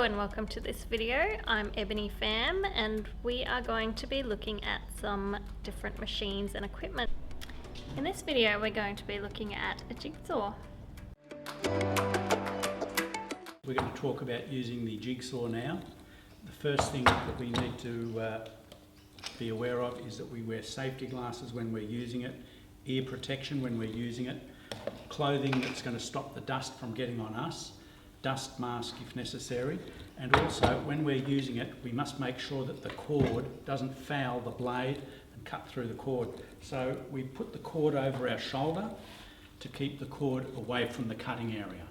and welcome to this video. I'm Ebony Pham and we are going to be looking at some different machines and equipment. In this video we're going to be looking at a jigsaw. We're going to talk about using the jigsaw now. The first thing that we need to be aware of is that we wear safety glasses when we're using it, ear protection when we're using it, clothing that's going to stop the dust from getting on us, dust mask if necessary, and also when we're using it we must make sure that the cord doesn't foul the blade and cut through the cord. So we put the cord over our shoulder to keep the cord away from the cutting area.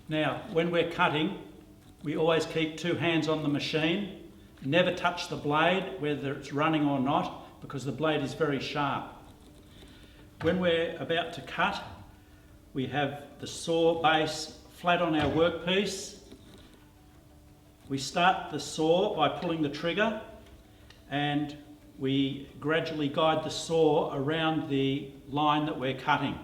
Now when we're cutting we always keep two hands on the machine, never touch the blade whether it's running or not, because the blade is very sharp. When we're about to cut, we have the saw base flat on our workpiece. We start the saw by pulling the trigger and we gradually guide the saw around the line that we're cutting.